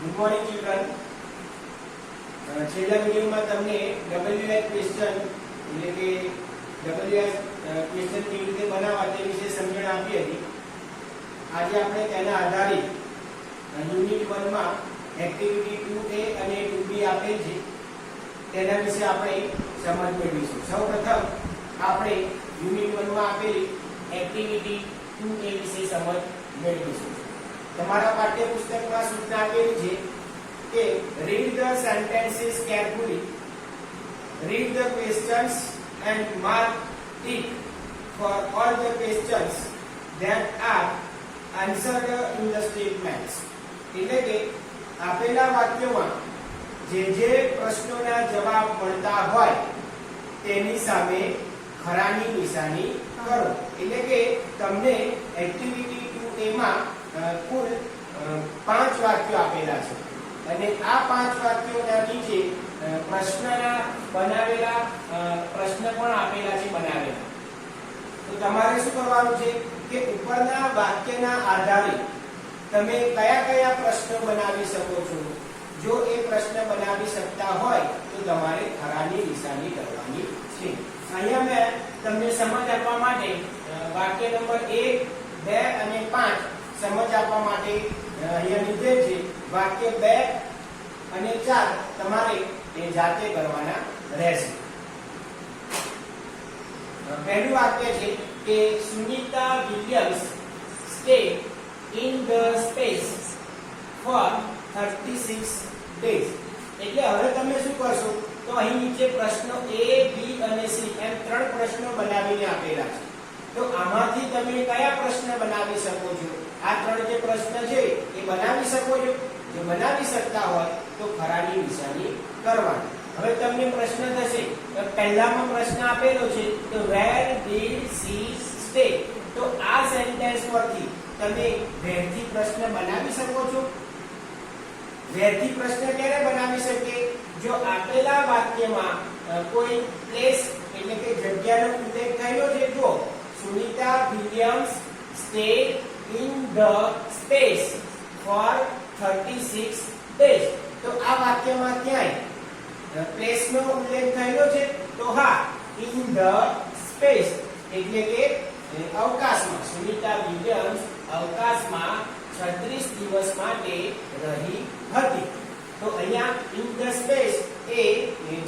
Good morning children. છેલ્લા વિડિયોમાં તમને WH question એટલે કે WH ક્વેશ્ચન કેવી રીતે બનાવવા તે વિશે સમજણ આપી હતી. આજે આપણે તેના આધારિત યુનિટ 1 માં એક્ટિવિટી 2A અને 2B આપેલ છે તેના વિશે આપણે સમજ મેળવીશું. સૌપ્રથમ આપણે યુનિટ 1 માં આપેલી એક્ટિવિટી 2A વિશે સમજ મેળવીશું. તમારા પાઠ્યપુસ્તકમાં સૂચના આપેલી છે કે read the sentences carefully, read the questions and mark tick for all the questions that are answered in the statements. એટલે કે આપેલા વાક્યોમાં જે પ્રશ્નોના જવાબ મળતા હોય તેની સામે ખરાની નિશાની કરો. એટલે કે તમને એક્ટિવિટી 2A માં કુલ 5 વાક્યો આપેલા છે અને આ 5 વાક્યોના નીચે પ્રશ્નના બનાવેલા પ્રશ્ન પણ આપેલા છે બનાવેલા. તો તમારે શું કરવાનું છે કે ઉપરના વાક્યના આધારે તમે કયા કયા પ્રશ્નો બનાવી શકો છો. જો એ પ્રશ્ન બનાવી શકતા હોય તો તમારે ખરાની નિશાની કરવાની છે. અહીંયા મેં તમને સમજ આપવા માટે વાક્ય નંબર 1, 2 અને 5 સમજ આપવા માટે અહીંયા લીધેલ છે. વાક્ય 2 અને 4 તમારે એ જાતે કરવાના રહેશે. પહેલું વાક્ય છે કે Sunita Williams stay in the space for 36 days. એટલે હવે તમે શું કરશો તો અહીં નીચે પ્રશ્નો A, B અને C એમ 3 પ્રશ્નો બનાવીને આપેલા છે. તો આમાંથી તમે કયા પ્રશ્ન બનાવી શકો છો? આ 3 જે પ્રશ્ન છે એ બનાવી શકો છો. જો બનાવી શકતા હોય તો ખરાની નિશાની કરવાની. હવે તમને પ્રશ્ન થશે તો પહેલામાં પ્રશ્ન આપેલો છે તો where did she stay? તો આ સેન્ટેન્સ પરથી તમે where થી પ્રશ્ન બનાવી શકો છો. where થી પ્રશ્ન ક્યારે બનાવી શકે? જો આપેલા વાક્યમાં કોઈ પ્લેસ એટલે કે જગ્યાનો ઉલ્લેખ થયેલો છે. જો Sunita Williams stay in the space for 36 days. તો આ વાક્યમાં ક્યાંય પ્લેસ નો ઉલ્લેખ થયેલો છે? તો હા, in the space એટલે કે અવકાશમાં. સુનિતા વિલિયમ્સ અવકાશમાં 36 દિવસ માટે રહી હતી. તો અહીંયા in the space એ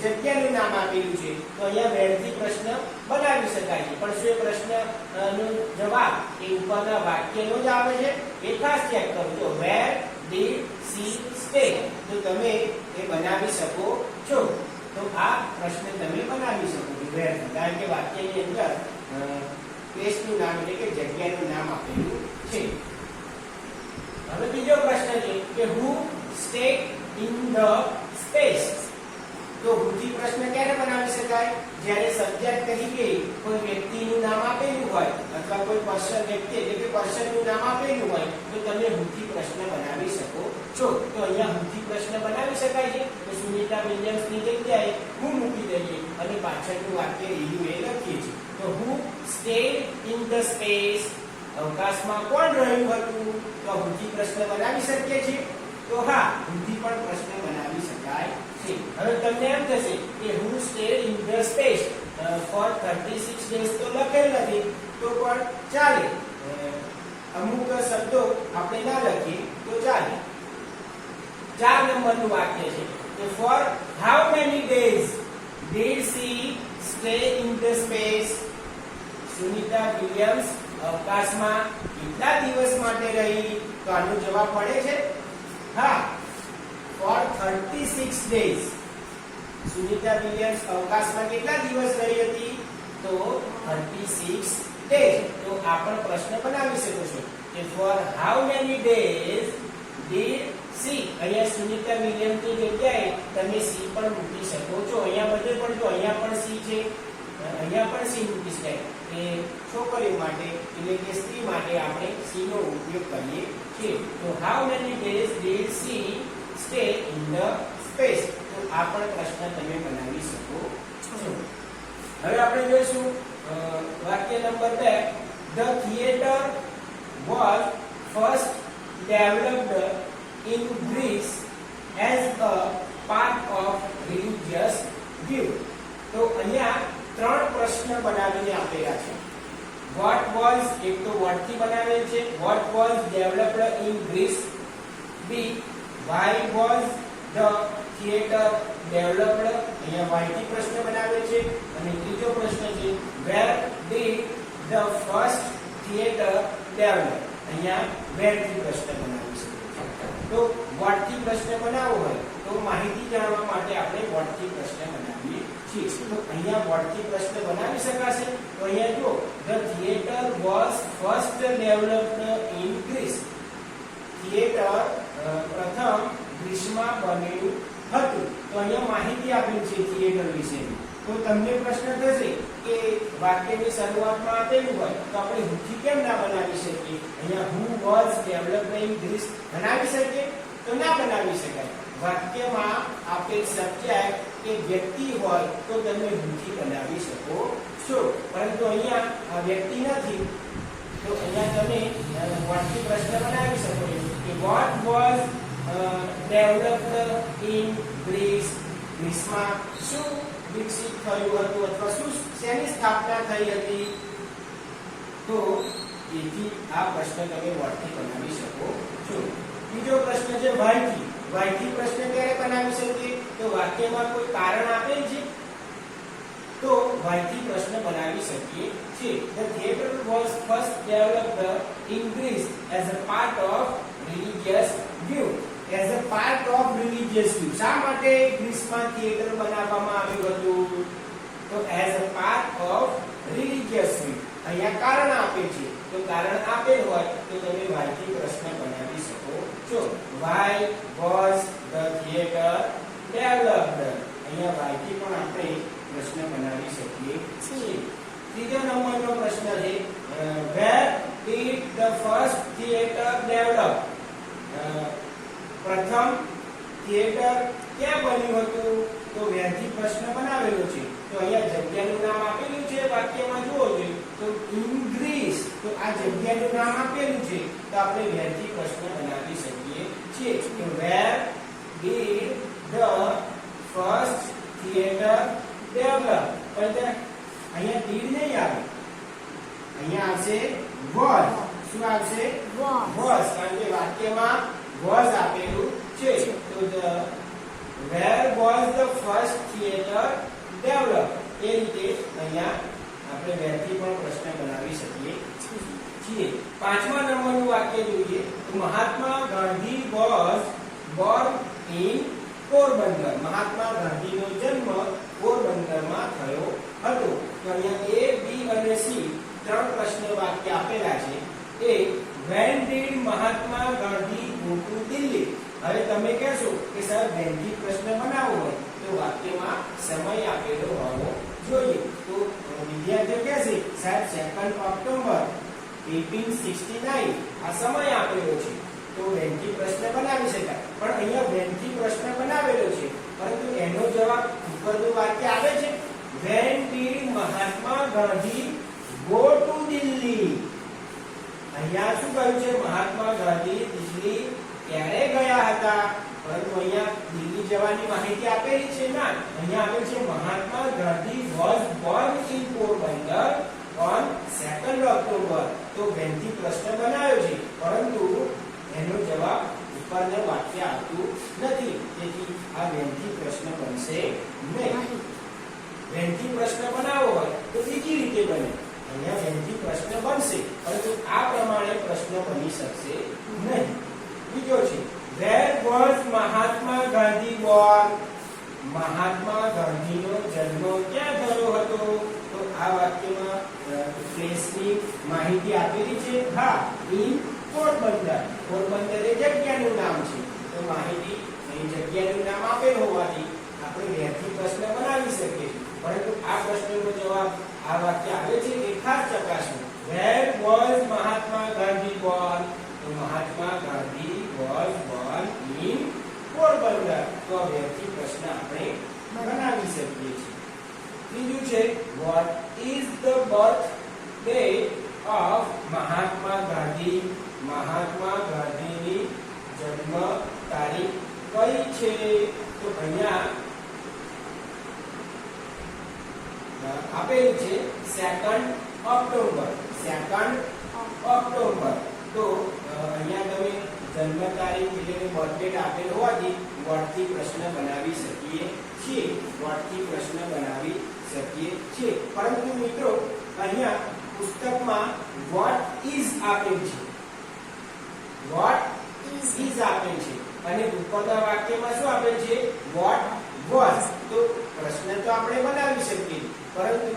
જગ્યાનું નામ આપેલું છે. તો અહીંયા where થી પ્રશ્ન બનાવી શકાય છે. પણ શું એ પ્રશ્નનો જવાબ એ ઉપરના વાક્યનો જ આવે છે એ ખાસ ચેક કરજો. where did she stay? તો તમે એ બનાવી શકો છો. તો આ પ્રશ્ન તમે બનાવી શકો છો where થી, કારણ કે વાક્યની અંદર પ્લેસનું નામ એટલે કે જગ્યાનું નામ આપેલું છે. હવે બીજો પ્રશ્ન છે કે who stayed in the space? તો who થી પ્રશ્ન ક્યારે બનાવી શકાય? જ્યારે સબ્જેક્ટ તરીકે કોઈ વ્યક્તિનું નામ આપેલું હોય અથવા કોઈ પર્સન વ્યક્તિ એટલે કે પર્સનનું નામ આપેલું હોય તો તમે who થી પ્રશ્ન બનાવી શકો છો. તો અહીંયા who થી પ્રશ્ન બનાવી શકાય છે. તો સુનિતા વિલિયમ્સ ની જગ્યાએ who મૂકી દઈએ અને પાછળનું વાક્ય એવું એ લખીએ છીએ. તો who stayed in the space? અવકાશમાં કોણ રહ્યું હતું? તો who થી પ્રશ્ન બનાવી શકીએ છીએ. તો હા, who થી પણ પ્રશ્ન બનાવી શકાય છે. હવે તમને એમ થશે કે who stayed in the space for 36 days તો લખેલ નથી તો પણ ચાલે. અમુક શબ્દો આપણે ના લખીએ તો ચાલે. 4 નંબરનું વાક્ય છે કે for how many days did she stay in the space? Sunita Williams અવકાશમાં કેટલા દિવસ માટે રહી? તો આનો જવાબ મળે છે હા, for 36 days. સુનિતા વિલિયમ્સ અવકાશમાં કેટલા દિવસ રહી હતી? તો 36 days. તો આ પણ પ્રશ્ન બનાવી શકો છો કે for how many days did she? અહીંયા સુનિતા વિલિયમ્સ ની જગ્યાએ તમે C પણ મૂકી શકો છો. અહીંયા બધે પણ જો અહીંયા પણ C છે, અહીંયા પણ C મૂકી શકાય. એ છોકરીઓ માટે એટલે કે સ્ત્રી માટે આપણે C નો ઉપયોગ કરીએ છીએ. તો how many days did she stay in the space? તો આ પણ પ્રશ્ન તમે બનાવી શકો છો. હવે આપણે જોઈશું વાક્ય number 2. The theater was first developed in Greece as a part of religious view. તો અહીંયા ત્રણ પ્રશ્ન બનાવીને આપેલા છે. What was, એક તો what થી બનાવેલ છે, what was developed in Greece. B, why was the theater developed, અહીંયા why થી પ્રશ્ન બનાવેલ છે. અને ત્રીજો પ્રશ્ન છે where did the first theater develop, અહીંયા where થી પ્રશ્ન બનાવી શકીએ. તો what થી પ્રશ્ન બનાવવો હોય તો માહિતી જાણવા માટે આપણે what થી પ્રશ્ન બનાવીએ છીએ. તો અહીંયા what થી પ્રશ્ન બનાવી શકાશે. તો અહીંયા જો the theater was first developed in Greece. theater પ્રથમ ગ્રીસમાં બન્યું હતું. તો અહીંયા માહિતી આપેલી છે થિયેટર વિશે. તો તમને પ્રશ્ન થશે કે વાક્યની શરૂઆતમાં આપેલું હોય તો આપણે who થી કેમ ના બનાવી શકીએ. અહીંયા who was developed in Greece બનાવી શકીએ તો ના બનાવી શકાય. વાક્યમાં આપેલ સબ્જેક્ટ કે વ્યક્તિ હોય તો તમે who થી બનાવી શકો છો. પરંતુ અહીંયા આ વ્યક્તિ નથી તો અહીંયા તમે what થી પ્રશ્ન બનાવી શકો છો કે what was developed in Greece. ગ્રીસમાં શું વિકસિત થયું હતું અથવા શું શેની સ્થાપના થઈ હતી. તો તેથી આ પ્રશ્ન તમે what થી બનાવી શકો છો. બીજો પ્રશ્ન છે why થી. why થી પ્રશ્ન ક્યારે બનાવી શકીએ તો વાક્યમાં કોઈ કારણ આપેલ છે તો why થી પ્રશ્ન બનાવી શકીએ છીએ. The theater was first developed in Greece as a part of religious view. As a part of religious view. શા માટે ગ્રીસમાં થિયેટર બનાવવામાં આવ્યું હતું તો as a part of religious view. અહીંયા કારણ આપે છે તો કારણ આપેલ હોય તો તમે why થી પ્રશ્ન બનાવી શકો છો. Why was the theater developed. અહીંયા why થી પણ આપણે પ્રશ્ન બનાવી શકીએ છીએ. ત્રીજો નંબરનો પ્રશ્ન છે where did the first theater develop. પ્રથમ થિયેટર ક્યાં બન્યું હતું તો where થી પ્રશ્ન બનાવેલો છે. તો અહીંયા જગ્યાનું નામ આપેલું છે વાક્યમાં જુઓ છો તો in Greece. તો આ જગ્યાનું નામ આપેલું છે તો આપણે where થી પ્રશ્ન બનાવી શકીએ છીએ. તો where did the first theater develop. પણ અહીંયા did નહીં આવે, અહીંયા આવશે was. શું આવશે was. કારણ કે વાક્યમાં was આપેલું છે. તો where was the first theater developed. એ રીતે અહીંયા આપણે where થી પણ પ્રશ્ન બનાવી શકીએ છીએ. પાંચમા નંબરનું વાક્ય જોઈએ તો Mahatma Gandhi was born in Porbandar. મહાત્મા ગાંધીનો જન્મ પોરબંદરમાં થયો હતો. તો અહીંયા A, B અને C ત્રણ પ્રશ્ન વાક્ય આપેલા છે. એ when did Mahatma Gandhi go to Delhi. હવે તમે કહેશો કે સર when થી પ્રશ્ન બનાવવો હોય તો વાક્યમાં સમય આપેલો હોવો જોઈએ. તો વિદ્યાર્થીઓ કહેશે સાહેબ 2 ઓક્ટોબર 1869 આ સમય આપેલો છે તો when થી પ્રશ્ન બનાવી શકાય. પણ અહીંયા when થી પ્રશ્ન બનાવેલો છે પરંતુ એનો જવાબ ઉપરનું વાક્ય આવે છે when did Mahatma Gandhi go to Delhi. અહીંયા શું કહ્યું છે મહાત્મા ગાંધી દિલ્હી ક્યારે ગયા હતા. પરંતુ અહીંયા દિલ્હી જવાની માહિતી આપેલી છે ના. અહીંયા આપેલ છે Mahatma Gandhi was born in Porbandar on 2nd October. તો when થી પ્રશ્ન બનાવ્યો છે પરંતુ એનો જવાબ ઉપરના વાક્ય આપતું નથી. તેથી આ when થી પ્રશ્ન બનશે નહીં. when થી પ્રશ્ન બનાવવો હોય તો બીજી રીતે બને. અહીંયા when થી પ્રશ્ન બનશે પરંતુ આ પ્રમાણે પ્રશ્ન બની શકશે નહીં. બીજો છે where was Mahatma Gandhi born. મહાત્મા ગાંધીનો જન્મ ક્યાં થયો હતો. તો આ વાક્યમાં પ્લેસની માહિતી આપેલી છે. હા, in પોરબંદર. પોરબંદર એ જગ્યાનું નામ છે. તો માહિતી અહીં જગ્યાનું નામ આપેલ હોવાથી આપણે where થી પ્રશ્ન બનાવી શકીએ. પરંતુ આ પ્રશ્નનો જવાબ આ વાક્ય આવે છે એ ખાસ ચકાસવું. where was Mahatma Gandhi born. તો Mahatma Gandhi was born in Porbandar. તો where થી પ્રશ્ન આપણે બનાવી શકીએ છીએ. ત્રીજું છે what is the birth date of Mahatma Gandhi. મહાત્મા ગાંધીની જન્મ કઈ છે? તો અહીંયા આપેલું છે 2nd ઓક્ટોબર. 2nd October. તો અહીંયા તમે જન્મ તારીખ એટલે કે બર્થ ડેટ આપેલ હોવાથી વોટથી પ્રશ્ન બનાવી શકીએ છીએ. વોટથી પ્રશ્ન બનાવી શકીએ છીએ. પરંતુ મિત્રો અહીંયા પુસ્તકમાં વોટ ઇઝ આપેલ છે. વોટ ઇઝ આપેલ છે અને ઉપરના વાક્યમાં શું આપેલ છે? What was. તો પ્રશ્ન તો આપણે બનાવી શકીએ પરંતુ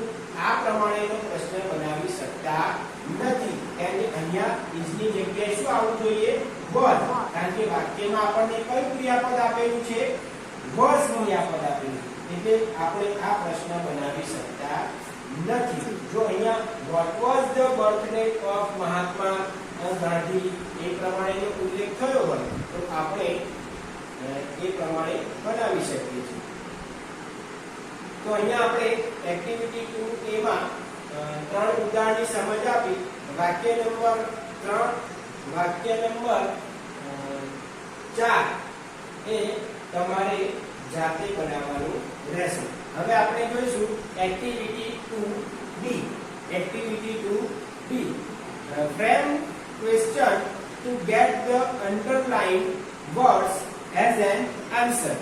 આ પ્રમાણેનો પ્રશ્ન બનાવી શકતા નથી. એટલે અહીંયા ઇઝ ની જગ્યાએ શું આવવું જોઈએ? વોઝ. કારણ કે વાક્યમાં આપણને કયું ક્રિયાપદ આપેલું છે? વોઝ ક્રિયાપદ આપેલું. એટલે આપણે આ પ્રશ્ન બનાવી શકતા નથી. જો અહીંયા what was the birthday of Mahatma Gandhi એ પ્રમાણેનો ઉલ્લેખ થયો હોય તો આપણે એ પ્રમાણે બનાવી શકીએ છીએ. તો અહીંયા આપણે એક્ટિવિટી 2A માં 3 ઉદાહરણની સમજ આપી. વાક્ય નંબર 3, વાક્ય નંબર 4 એ તમારે જાતે બનાવવાનું રહેશે. હવે આપણે જોઈશું activity 2B. Activity 2B. Frame question to get the underlined words as an answer.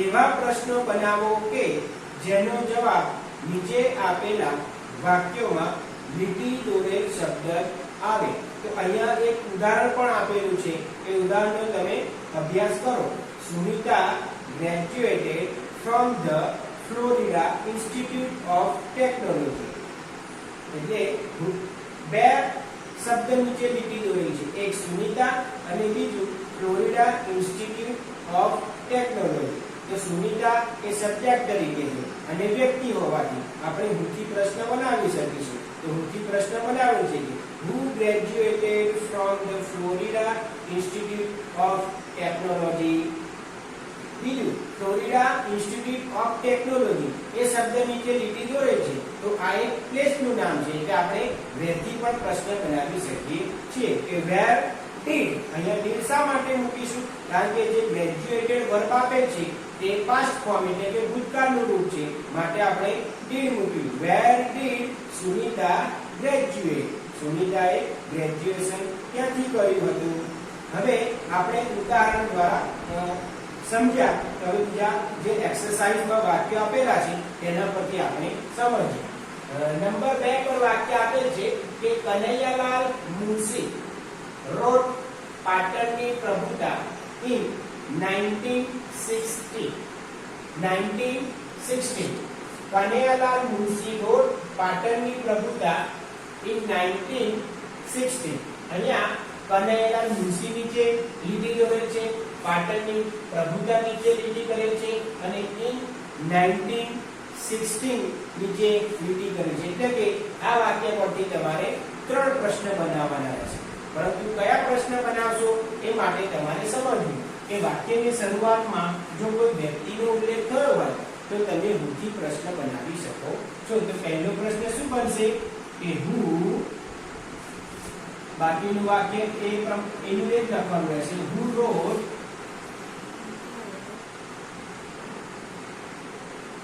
એવા પ્રશ્નો બનાવો કે જેનો જવાબ નીચે આપેલા વાક્યોમાં લીટી દોરેલ શબ્દ આવે. તો અહીંયા એક ઉદાહરણ પણ આપેલું છે. એ ઉદાહરણનો તમે અભ્યાસ કરો. Sumita graduated from the Florida Institute of Technology. એટલે બે શબ્દ નીચે લીટી દોરેલી છે. એક સુમિતા અને બીજું ફ્લોરિડા ઇન્સ્ટિટ્યૂટ ઓફ ટેકનોલોજી. તો સુમિતા એ સબ્જેક્ટ તરીકે છે અને વ્યક્તિ હોવાથી આપણે હુથી પ્રશ્ન બનાવી શકીશું. તો હુથી પ્રશ્ન બનાવેલ છે કે who graduated from the Florida Institute of Technology. બીજું ફ્લોરિડા ઇન્સ્ટિટ્યૂટ ઓફ ટેકનોલોજી એ શબ્દ નીચે લીટી દોરેલ છે. તો આ એક પ્લેસનું નામ છે એટલે આપણે where થી પણ પ્રશ્ન બનાવી શકીએ છીએ કે where did. અહીંયા did શા માટે મૂકીશું? કારણ કે જે ગ્રેજ્યુએટેડ વર્બ આપેલ છે તે પાસ્ટ ફોર્મ એટલે કે ભૂતકાળનું રૂપ છે. માટે આપણે did મૂક્યું. where did Sunita graduate. સુનિતાએ ગ્રેજ્યુએશન ક્યાંથી કર્યું હતું? હવે આપણે ઉદાહરણ દ્વારા સમજ્યા. હવે બીજા જે એક્સરસાઇઝમાં વાક્ય આપેલા છે તેના પરથી આપણે સમજીએ. નંબર 2 પર વાક્ય આપેલ છે કે કનૈયાલાલ મુનશી wrote પાટણની પ્રભુતા in 1960. 1960. કનૈયાલાલ મુનશી wrote પાટણની પ્રભુતા in 1960. અહીંયા કનૈયાલાલ મુનશી નીચે લીટી દોરેલ છે, પાટણની પ્રભુતા નીચે લીટી કરેલ છે અને in 1916 નીચે લીટી કરેલ છે. એટલે કે આ વાક્ય પરથી તમારે 3 પ્રશ્ન બનાવવાના રહેશે. પરંતુ કયા પ્રશ્ન બનાવશો એ માટે તમારે સમજવું કે વાક્યની શરૂઆતમાં જો કોઈ વ્યક્તિનો ઉલ્લેખ થયો હોય તો તમે હુથી પ્રશ્ન બનાવી શકો છો. તો પહેલો પ્રશ્ન શું બનશે કે who. બાકીનું વાક્ય એનું એ જ લખવાનું રહેશે. who wrote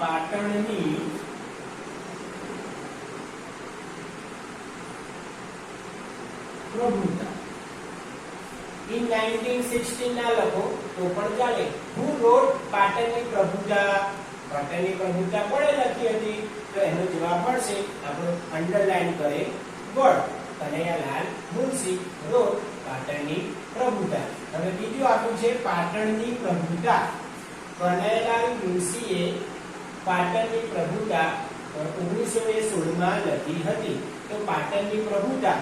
પાટણની પ્રભુતા. in 1916 ના લખો તો પણ ચાલે. who wrote પાટણની પ્રભુતા. પાટણની પ્રભુતા કોણે લખી હતી? તો એનો જવાબ મળશે આપણો અંડરલાઈન કરે વર્ડ કનૈયાલાલ મુનશી wrote પાટણની પ્રભુતા. હવે બીજું આપ્યું છે પાટણની પ્રભુતા. કનૈયાલાલ મુનશીએ પાટણની પ્રભુતા 1916 માં લખી હતી. તો પાટણની પ્રભુતા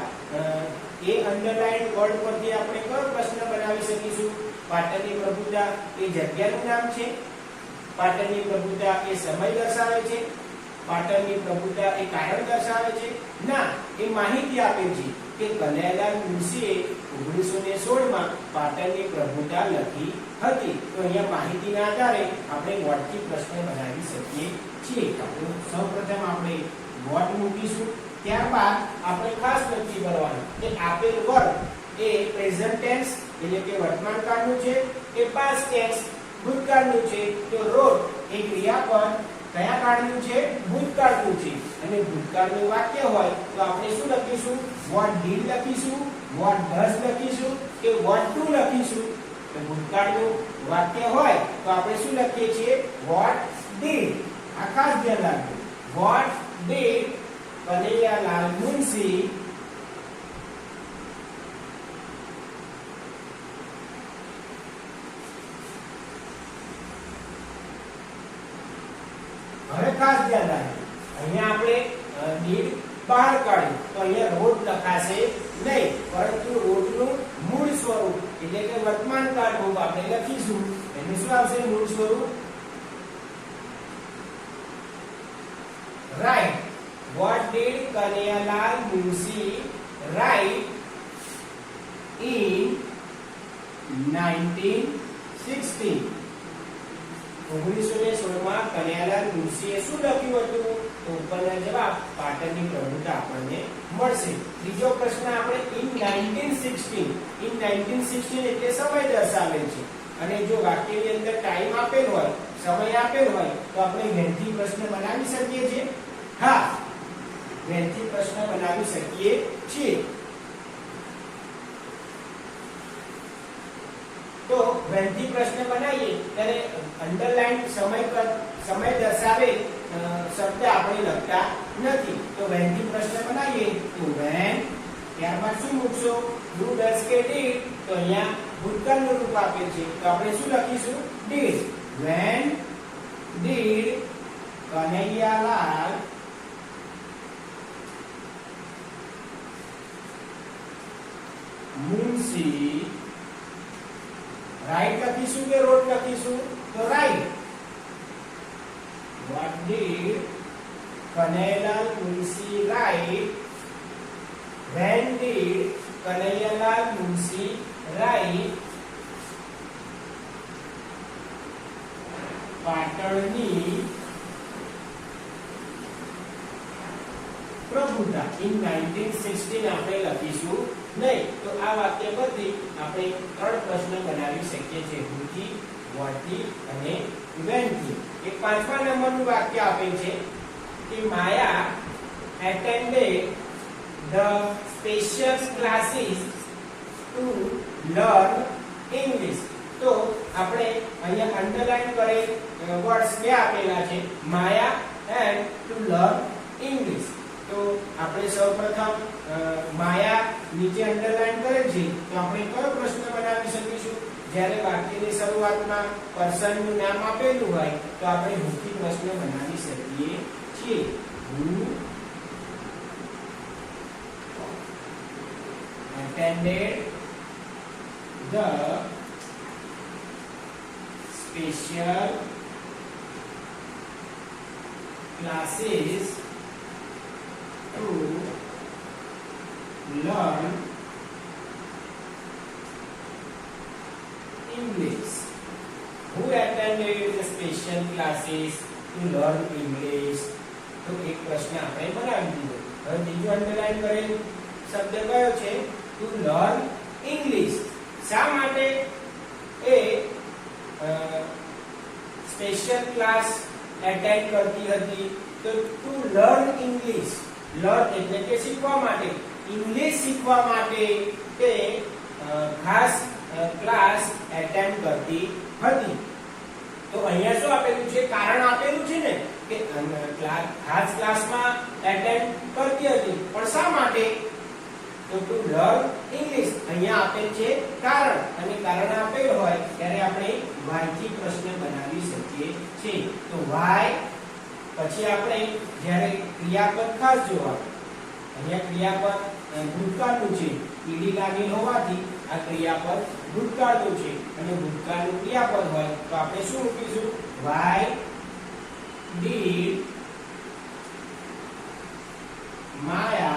એ અંડરલાઈન વર્ડ પરથી આપણે કયો પ્રશ્ન બનાવી શકીશું? પાટણની પ્રભુતા એ જગ્યાનું નામ છે, પાટણની પ્રભુતા એ સમય દર્શાવે છે, પાટણની પ્રભુતા એ કારણ દર્શાવે છે? ના, એ માહિતી આપે છે કે કનૈયાલાલ મુનશીએ 1916 માં પાટણની પ્રભુતા લખી હતી. તો અહીંયા માહિતીના આધારે આપણે વોટથી પ્રશ્ન બનાવી શકીએ છીએ. સૌપ્રથમ આપણે વોટ મૂકીશું, ત્યારબાદ આપણે ખાસ નક્કી કરવાનું કે આપેલ વર્બ એ પ્રેઝન્ટ ટેન્સ એટલે કે વર્તમાન કાળનું છે કે પાસ્ટ ટેન્સ ભૂતકાળનું છે. તો wrote એ ક્રિયાપદ કયા કાળનું છે? ભૂતકાળનું છે. અને ભૂતકાળનું વાક્ય હોય તો આપણે શું લખીશું? what did લખીશું, what does લખીશું કે what to લખીશું? તો ભૂતકાળનું વાક્ય હોય તો આપણે શું લખીએ છીએ? what did. આ ખાસ ધ્યાન રાખજો. what did કનૈયાલાલ મુનશી હવે ખાસ ધ્યાન રાખજો. અહીંયા આપણે did બહાર કાઢ્યું તો અહીંયા wrote લખાશે નહીં, પરંતુ wrote નું મૂળ સ્વરૂપ એટલે કે વર્તમાન કાળ રૂપ આપણે લખીશું. એનું શું આવશે મૂળ સ્વરૂપ? right. what did Kanhayalal Munshi write in 1916? 1916 માં કનૈયાલાલ મુનશીએ શું લખ્યું હતું? તો ઉપરના જવાબ પાટણની પ્રભુતા આપણને મળશે. ત્રીજો પ્રશ્ન આપણે in 1916. in 1916 એટલે સમય દર્શાવેલ છે. અને જો વાક્યની અંદર ટાઈમ આપેલ હોય, સમય આપેલ હોય તો આપણે વહેંથી પ્રશ્ન બનાવી શકીએ છીએ. હા, વહેંથી પ્રશ્ન બનાવી શકીએ છીએ. તો વહેંથી પ્રશ્ન બનાવીએ ત્યારે અંડરલાઈન સમય દર્શાવે શબ્દ આપણે લખતા નથી. તો વહેંથી પ્રશ્ન બનાવીએ તો when, ત્યારબાદ શું મૂકશો? do, does કે did. તો અહીંયા ભૂતકાળનું રૂપ આપેલ છે તો આપણે શું લખીશું? did. when did Kanaiyalal Munshi right લખીશું કે રોટ લખીશું? તો right. what did Kanhayalal Munshi write? when did Kanhayalal Munshi write? પાટણની પ્રભુતા in 1916 આપણે લખીશું નહીં. તો આ વાક્ય પરથી આપણે ત્રણ પ્રશ્ન બનાવી શકીએ છીએ. whoથી, whatથી અને whenથી. એક પાંચમા નંબરનું વાક્ય આપેલ છે કે માયા attended the special classes to learn English. તો આપણે અહીંયા અંડરલાઈન કરેલ વર્ડ્સ બે આપેલા છે, માયા and to learn English. તો આપણે સૌપ્રથમ માયા નીચે અંડરલાઈન કરેલ છે તો આપણે કયો પ્રશ્ન બનાવી શકીશું? જ્યારે વાક્યની શરૂઆતમાં પર્સનનું નામ આપેલું હોય તો આપણે whoથી પ્રશ્ન બનાવી શકીએ છીએ. who attended the special classes to learn English. Who attended the special classes to learn English? તો એક પ્રશ્ન આપણે બનાવી દીધો. હવે બીજો અંડરલાઈન કરેલ શબ્દ કયો છે? to learn English. શા માટે એ સ્પેશિયલ ક્લાસ એટેન્ડ કરતી હતી? તો ટુ લર્ન ઇંગ્લિશ. લર્ન એટલે કે શીખવા માટે, ઇંગ્લિશ શીખવા માટે તે ખાસ ક્લાસ એટેન્ડ કરતી હતી. તો અહીંયા શું આપેલું છે? કારણ આપેલું છે ને કે ખાસ ક્લાસમાં એટેન્ડ કરતી હતી, પણ શા માટે? તો ટુ લર્ન ઇંગ્લિશ. અહીંયા આપેલ છે કારણ, અને કારણ આપેલ હોય ત્યારે આપણે why થી પ્રશ્ન બનાવી શકીએ છીએ. તો why પછી આપણે જ્યારે ક્રિયાપદ ખાસ જોવા, અહીંયા ક્રિયાપદ ભૂતકાળનું છે, ઈડી લાગેલ હોવાથી આ ક્રિયાપદ ભૂતકાળનું છે, અને ભૂતકાળનું ક્રિયાપદ હોય તો આપણે શું મૂકીશું? why did Maya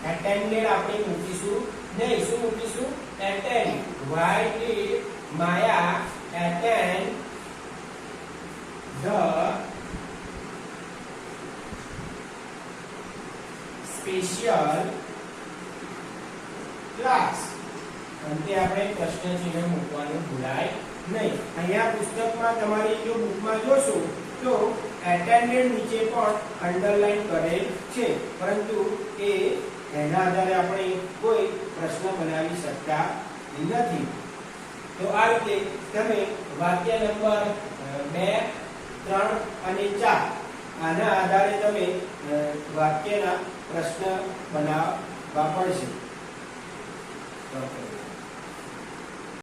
attended આપણે મૂકીશું નહીં. શું મૂકીશું? attend. why did Maya attend the special class. અંતે આપણે પ્રશ્ન ચિહ્ન મૂકવાનું ભૂલાય નહીં. અહીંયા પુસ્તકમાં તમારી જો બુકમાં જોશો તો એટેન્ડન્ટ નીચે પણ અંડરલાઈન કરેલ છે, પરંતુ એના આધારે આપણે કોઈ પ્રશ્ન બનાવી શકતા નથી. તો આ રીતે તમે વાક્ય નંબર 2, 3 અને 4 આના આધારે તમે વાક્યના પ્રશ્ન બનાવવા પડશે.